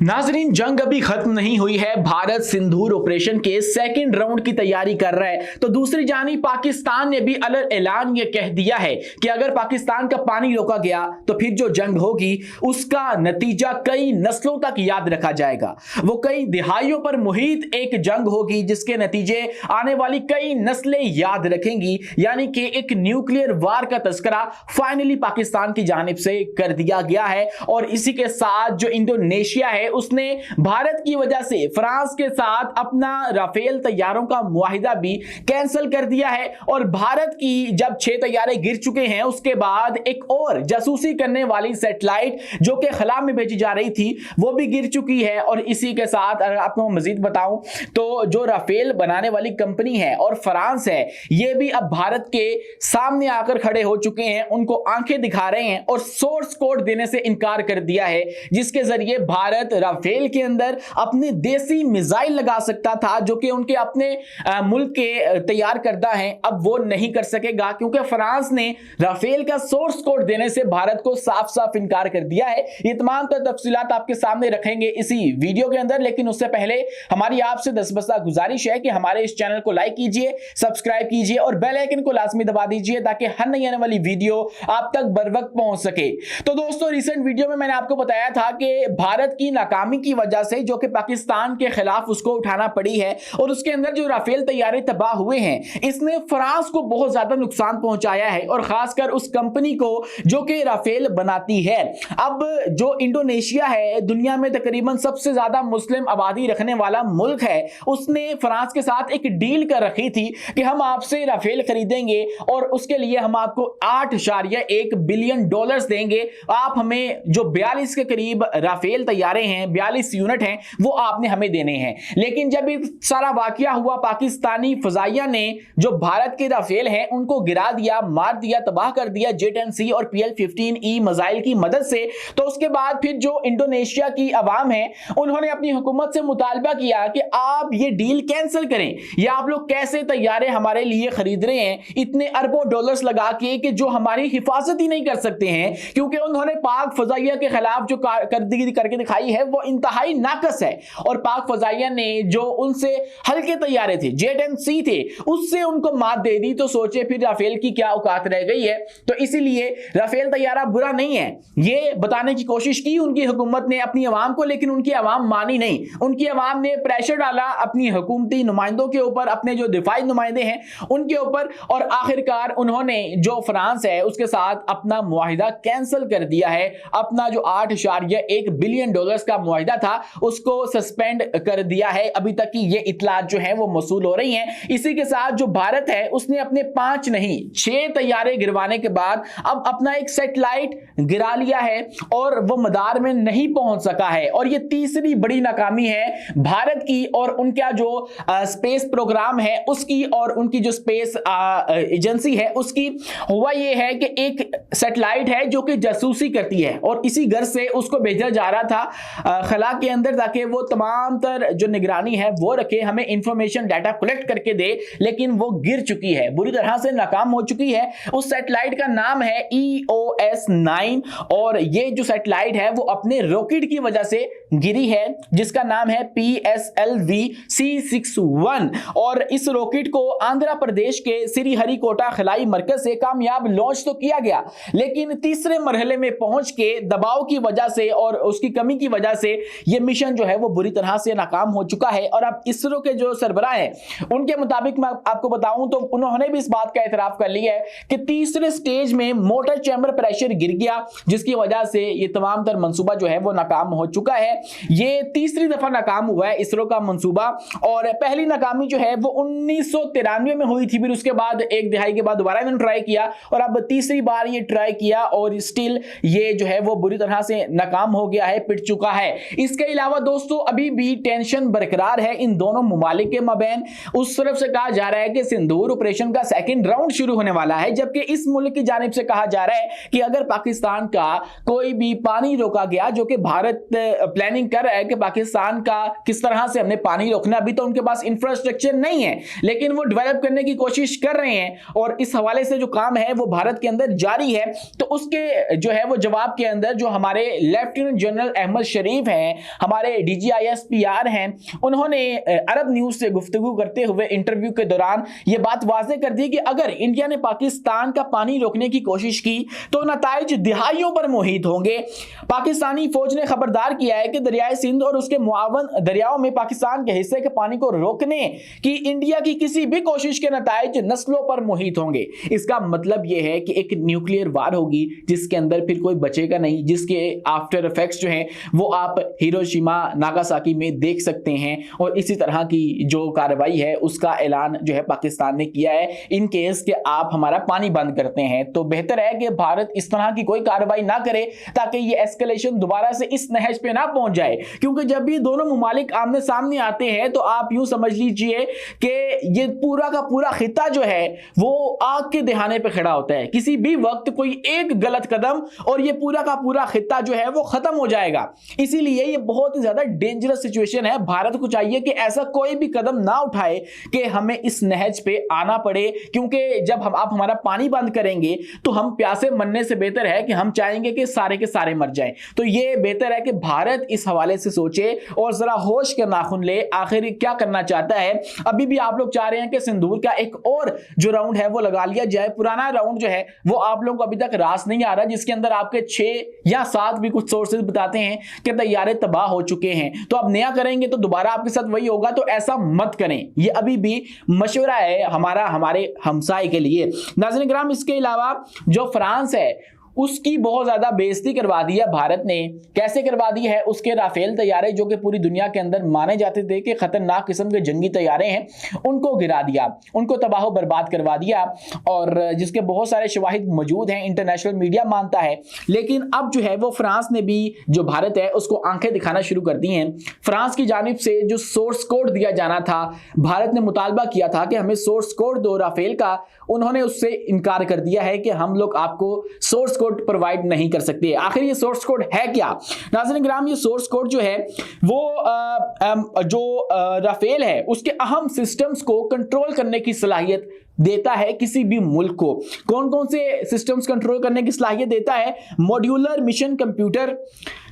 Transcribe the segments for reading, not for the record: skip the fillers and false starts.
नाजरीन, जंग अभी खत्म नहीं हुई है। भारत सिंदूर ऑपरेशन के सेकंड राउंड की तैयारी कर रहा है, तो दूसरी जानी पाकिस्तान ने भी अलग ऐलान ये कह दिया है कि अगर पाकिस्तान का पानी रोका गया तो फिर जो जंग होगी उसका नतीजा कई नस्लों तक याद रखा जाएगा। वो कई दिहाइयों पर मुहित एक जंग होगी जिसके नतीजे आने वाली कई नस्लें याद रखेंगी। यानी कि एक न्यूक्लियर वार का तस्करा फाइनली पाकिस्तान की जानिब से कर दिया गया है। और इसी के साथ जो इंडोनेशिया है उसने भारत की वजह से फ्रांस के साथ अपना राफेल तैयारों का मुआहिदा भी कैंसिल कर दिया है। और भारत की जब 6 तैयारे गिर चुके हैं उसके बाद एक और जासूसी करने वाली सैटेलाइट जो कि खला में भेजी जा रही थी वो भी गिर चुकी है। और इसी के साथ अगर आपको मजीद बताऊं तो जो राफेल बनाने वाली कंपनी है और फ्रांस है ये भी अब भारत के सामने आकर खड़े हो चुके हैं, उनको आंखें दिखा रहे हैं और सोर्स कोड देने से इनकार कर दिया है, जिसके जरिए भारत राफेल के अंदर अपने देसी मिसाइल लगा सकता था जो कि उनके अपने मुल्क के तैयार करदा हैं। अब वो नहीं कर सकेगा क्योंकि फ्रांस ने राफेल का सोर्स कोड देने से भारत को साफ साफ इनकार कर दिया है। ये तमाम तफसीलात आपके सामने रखेंगे इसी वीडियो के अंदर, लेकिन उससे पहले हमारी आपसे दस्तबरदा गुजारिश है कि हमारे इस चैनल को लाइक कीजिए, सब्सक्राइब कीजिए और बेल आइकन को लाजमी दबा दीजिए ताकि हर नई आने वाली वीडियो आप तक बर वक्त पहुंच सके। तो दोस्तों, रिसेंट वीडियो में मैंने आपको बताया था कि भारत की नाकामी की वजह से जो कि पाकिस्तान के खिलाफ उसको उठाना पड़ी है और उसके अंदर जो राफेल तैयारे तबाह हुए हैं इसने फ्रांस को बहुत ज्यादा नुकसान पहुंचाया है और खासकर उस कंपनी को जो कि राफेल बनाती है। अब जो इंडोनेशिया है दुनिया में तकरीबन सबसे ज्यादा मुस्लिम आबादी रखने वाला मुल्क है, उसने फ्रांस के साथ एक डील कर रखी थी कि हम आपसे राफेल खरीदेंगे और उसके लिए हम आपको 8.1 बिलियन डॉलर्स देंगे। आप हमें जो 42 के करीब राफेल तैयारे हैं, 42 यूनिट हैं, वो आपने हमें देने हैं। लेकिन जब ये सारा वाकया हुआ पाकिस्तानी फजाइया ने जो भारत के राफेल हैं उनको गिरा दिया, मार दिया, तबाह कर दिया J-10C और PL-15E मिसाइल की मदद से। तो उसके बाद फिर जो इंडोनेशिया की अवाम है उन्होंने अपनी हुकूमत से मुतालबा किया कि आप ये डील कैंसिल करें, या आप लोग कैसे तैयारे हमारे लिए खरीद रहे हैं इतने अरबों डॉलर्स लगा के कि जो हमारी हिफाजत ही नहीं कर सकते हैं। क्योंकि उन्होंने पाक फजाइया के खिलाफ जो कारकर्दगी करके दिखाई है वो इंतहाई नाकस है और पाक फजाइया ने जो उनसे हल्के तैयारे थे, J-10C थे, उससे उनको मात दे दी। तो सोचे फिर राफेल की क्या औकात रह गई है। तो इसीलिए राफेल तैयारा बुरा नहीं है ये बताने की कोशिश की उनकी हुकूमत ने अपनी अवाम को, लेकिन उनकी अवाम मानी नहीं। उनकी अवाम ने प्रेशर डाला अपनी हुकूमती नुमाइंदों के ऊपर, अपने जो दिफाई नुमाइंदे हैं उनके ऊपर, और आखिरकार उन्होंने जो फ्रांस है उसके साथ अपना मुआहिदा कैंसिल कर दिया है। अपना जो 8.1 बिलियन डॉलर्स का मुआहिदा था उसको सस्पेंड कर दिया है। अभी तक की ये इतलात जो है वो मौसूल हो रही हैं। इसी के साथ जो भारत है उसने अपने 5 नहीं 6 तैयारे गिरवाने के बाद अब अपना एक सैटेलाइट गिरा लिया है और वो मदार में नहीं पहुंच सका है। और ये तीसरी बड़ी नाकामी है भारत की और उनका जो स्पेस प्रोग्राम है उसकी और उनकी जो स्पेस एजेंसी है उसकी। हुआ ये है कि एक सैटेलाइट है जो कि जासूसी करती है और इसी घर से उसको भेजा जा रहा था खला के अंदर ताकि वो तमाम तर जो निगरानी है वो रखे, हमें इंफॉर्मेशन डाटा कलेक्ट करके दे, लेकिन वो गिर चुकी है, बुरी तरह से नाकाम हो चुकी है। उस सैटेलाइट का नाम है EOS-9 और ये जो सैटेलाइट है वो अपने रॉकेट की वजह से गिरी है जिसका नाम है PSLV-C61। और इस रॉकेट को आंध्र प्रदेश के श्रीहरिकोटा खलाई मरकज से कामयाब लॉन्च तो किया गया, लेकिन तीसरे मरहले में पहुंच के दबाव की वजह से और उसकी कमी की वजह से यह मिशन जो है वो बुरी तरह से नाकाम हो चुका है। और अब इसरो के जो सरबराह हैं उनके मुताबिक मैं आपको बताऊं तो उन्होंने भी इस बात का एतराफ कर लिया है कि तीसरे स्टेज में मोटर चैम्बर प्रेशर गिर गया जिसकी वजह से ये तमाम तर मंसूबा जो है वो नाकाम हो चुका है। ये तीसरी दफा नाकाम हुआ है इसरो का मंसूबा और पहली नाकामी जो है वो 1993 में हुई थी। फिर उसके बाद एक दिहाई के बाद दोबारा इन्होंने ट्राई किया और अब तीसरी बार ये ट्राई किया और स्टिल ये जो है वो बुरी तरह से नाकाम हो गया है, पिट चुका है। इसके अलावा दोस्तों अभी भी टेंशन बरकरार है इन दोनों मुमालिक के मबैन। उस तरफ से कहा जा रहा है कि सिंदूर ऑपरेशन का सेकंड राउंड शुरू होने वाला है, जबकि इस मुल्क की जानिब से कहा जा रहा है कि अगर पाकिस्तान का कोई भी पानी रोका गया जो कि भारत प्लानिंग कर रहा है कि पाकिस्तान का किस तरह से हमने पानी रोकना। अभी तो उनके पास इंफ्रास्ट्रक्चर नहीं है, लेकिन वो डेवलप करने की कोशिश कर रहे हैं और इस हवाले से जो काम है वो भारत के अंदर जारी है। तो उसके जो है वो जवाब के अंदर जो हमारे लेफ्टिनेंट जनरल अहमद शरीफ हैं, हमारे DGISPR हैं, उन्होंने अरब न्यूज से गुफ्तगू करते हुए इंटरव्यू के दौरान ये बात वाज़ेह कर दी कि अगर इंडिया ने पाकिस्तान का पानी रोकने की कोशिश की तो नताइज दिहाइयों पर मुहित होंगे। पाकिस्तानी फौज ने खबरदार किया है कि दरियाए सिंध और उसके मुआवन दरियाओं में पाकिस्तान के हिस्से के पानी को रोकने की इंडिया की किसी भी कोशिश के नताइज नस्लों पर मुहित होंगे। इसका मतलब यह है कि एक न्यूक्लियर वार होगी जिसके अंदर फिर कोई बचेगा नहीं, जिसके आफ्टर इफेक्ट्स जो हैं वो आप हिरोशिमा नागासाकी में देख सकते हैं। और इसी तरह की जो कार्रवाई है उसका ऐलान जो है पाकिस्तान ने किया है इन केस के आप हमारा पानी बंद करते हैं। तो बेहतर है कि भारत इस तरह की कोई कार्रवाई ना करे ताकि ये एस्केलेशन दोबारा से इस नहज पे ना पहुंच जाए, क्योंकि जब भी दोनों मुमालिक आमने सामने आते हैं तो आप यूं समझ लीजिए कि ये पूरा का पूरा खिता जो है वो आग के दहाने पे खड़ा होता है। किसी भी वक्त कोई एक गलत कदम और ये पूरा का पूरा खिता जो है वो खत्म हो जाएगा। इसीलिए ये बहुत ही ज्यादा डेंजरस सिचुएशन है। भारत को चाहिए कि ऐसा कोई भी कदम ना उठाए कि हमें इस नहज पे आना पड़े, क्योंकि जब आप हमारा पानी बंद करेंगे तो हम प्यासे मरने से बेहतर है कि हम चाहेंगे कि सारे के सारे मर जाएं। तो ये बेहतर है कि भारत इस हवाले से सोचे और जरा होश के नाखून ले, आखिर क्या करना चाहता है। अभी भी आप लोग चाह रहे हैं कि सिंदूर का एक और जो राउंड है वो लगा लिया जाए। पुराना राउंड जो है वो आप लोगों को अभी तक रास नहीं आ रहा, जिसके अंदर आपके 6 या 7 भी कुछ सोर्सेज बताते हैं कि तैयारे तबाह हो चुके हैं। तो अब नया करेंगे तो दोबारा आपके साथ वही होगा, तो ऐसा मत करें। ये अभी भी मशवरा है हमारे हमसाए के लिए। नाज़रीन किराम, इसके अलावा जो फ्रांस है उसकी बहुत ज्यादा बेइज्जती करवा दी है भारत ने। कैसे करवा दी है? उसके राफेल तैयारे जो कि पूरी दुनिया के अंदर माने जाते थे कि खतरनाक किस्म के जंगी तैयारे हैं, उनको गिरा दिया, उनको तबाह बर्बाद करवा दिया, और जिसके बहुत सारे शवाहिद मौजूद हैं, इंटरनेशनल मीडिया मानता है। लेकिन अब जो है वो फ्रांस ने भी जो भारत है उसको आंखें दिखाना शुरू कर दी हैं। फ्रांस की जानिब से जो सोर्स कोड दिया जाना था, भारत ने मुतालबा किया था कि हमें सोर्स कोड दो राफेल का, उन्होंने उससे इनकार कर दिया है कि हम लोग आपको सोर्स कोड प्रोवाइड नहीं कर सकते। आखिर ये सोर्स कोड है क्या? नाज़रीन किराम, ये सोर्स कोड जो है वो जो राफेल है उसके अहम सिस्टम्स को कंट्रोल करने की सलाहियत देता है किसी भी मुल्क को। कौन कौन से सिस्टम्स कंट्रोल करने की सलाहियत देता है? मॉड्यूलर मिशन कंप्यूटर,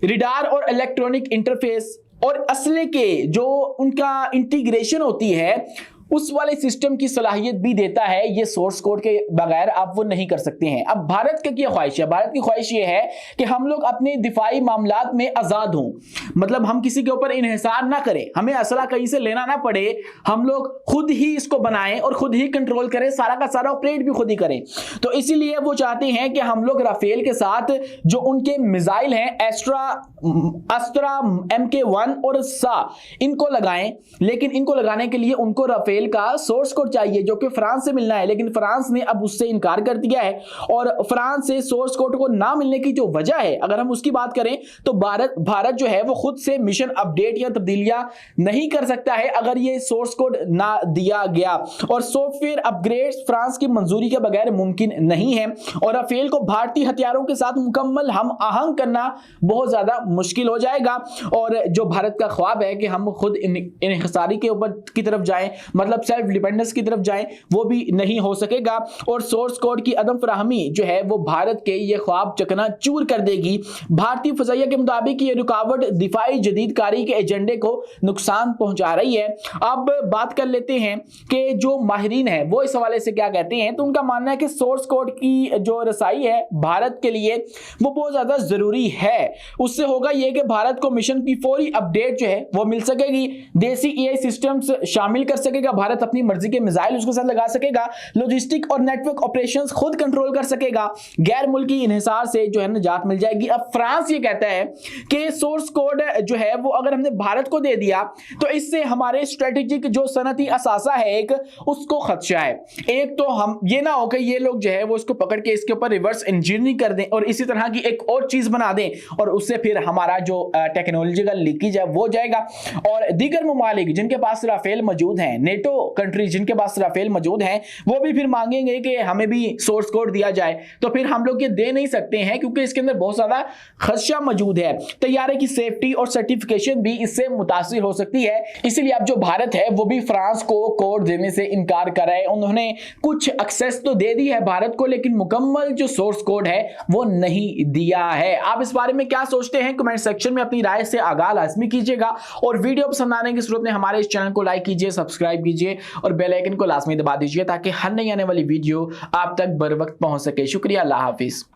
रिडार और इलेक्ट्रॉनिक इंटरफेस, और असले के जो उनका इंटीग्रेशन होती है उस वाले सिस्टम की सलाहियत भी देता है। ये सोर्स कोड के बगैर आप वो नहीं कर सकते हैं। अब भारत की क्या ख्वाहिश है? भारत की ख्वाहिश ये है कि हम लोग अपने दिफाई मामलात में आज़ाद हों, मतलब हम किसी के ऊपर इन्हिसार ना करें, हमें असला कहीं से लेना ना पड़े, हम लोग खुद ही इसको बनाएं और खुद ही कंट्रोल करें, सारा का सारा ऑपरेट भी खुद ही करें। तो इसीलिए वो चाहते हैं कि हम लोग राफेल के साथ जो उनके मिसाइल हैं अस्त्रा MK1 और सा, इनको लगाएं। लेकिन इनको लगाने के लिए उनको राफेल का सोर्स कोड चाहिए जो कि फ्रांस से मिलना है, लेकिन फ्रांस ने अब उससे इनकार कर दिया है। और फ्रांस से सोर्स कोड को ना मिलने की जो वजह है, अगर हम उसकी बात करें तो भारत जो है वो खुद से मिशन अपडेट या तब्दीलियां नहीं कर सकता है अगर ये सोर्स कोड ना दिया गया, और सॉफ्टवेयर अपग्रेड फ्रांस की मंजूरी के बगैर मुमकिन नहीं है। और राफेल को भारतीय हथियारों के साथ मुकम्मल हम आहंग करना बहुत ज्यादा मुश्किल हो जाएगा। और जो भारत का ख्वाब है कि हम खुद इन्हिसारी के ऊपर की तरफ जाएं, मतलब सेल्फ डिपेंडेंस की तरफ जाएं, वो भी नहीं हो सकेगा। और सोर्स कोड की अदम फराहमी जो है वो भारत के ये ख्वाब चकनाचूर कर देगी। भारतीय फज़ाइया के मुताबिक ये रुकावट दिफाई जदीदकारी के एजेंडे को नुकसान पहुंचा रही है। अब बात कर लेते हैं कि जो माहिरीन है वो इस हवाले से क्या कहते हैं। तो उनका मानना है कि सोर्स कोड की जो रसाई है भारत के लिए वो बहुत ज्यादा जरूरी है। उससे होगा ये कि भारत को मिशन की फौरी अपडेट जो है वो मिल सकेगी, देसी AI सिस्टम्स शामिल कर सकेगा, भारत अपनी मर्जी के मिसाइल उसके साथ लगा सकेगा, लॉजिस्टिक और नेटवर्क ऑपरेशंस खुद कंट्रोल कर सकेगा, गैर मुल्की इन्हिसार से जो है निजात मिल जाएगी। अब फ्रांस ये कहता है कि सोर्स कोड जो है वो अगर हमने भारत को दे दिया तो इससे हमारे स्ट्रेटेजिक जो सनती असासा है एक, उसको खदशा है। एक तो हम ये ना हो कि ये लोग जो है वो इसको पकड़ के इसके ऊपर रिवर्स इंजीनियरिंग कर दें और इसी तरह की एक और चीज बना दें और उससे फिर हमारा जो टेक्नोलॉजी का लीकेज है वो जाएगा। और दीगर ममालिक जिनके पास राफेल मौजूद हैं, नेटो नेटो कंट्री जिनके पास राफेल मौजूद है वो भी फिर मांगेंगे कि हमें भी सोर्स कोड दिया जाए, तो फिर हम लोग ये दे नहीं सकते हैं क्योंकि इसके अंदर बहुत ज्यादा खदशा मौजूद है। तैयारे की सेफ्टी और सर्टिफिकेशन भी इससे मुतासिर हो सकती है। इसीलिए अब जो भारत है वो भी फ्रांस को कोड देने से इनकार कर रहा है। उन्होंने कुछ एक्सेस तो दे दी है भारत को, लेकिन मुकम्मल जो सोर्स कोड है वो नहीं दिया है। आप इस बारे में क्या सोचते हैं कमेंट सेक्शन में अपनी राय से आगाह लाजमी कीजिएगा, और वीडियो पसंद आने की सूरत में हमारे इस चैनल को लाइक कीजिए, सब्सक्राइब कीजिए और बेल आइकन को लाजमी दबा दीजिए ताकि हर नई आने वाली वीडियो आप तक बर वक्त पहुंच सके। शुक्रिया, अल्लाह हाफिज।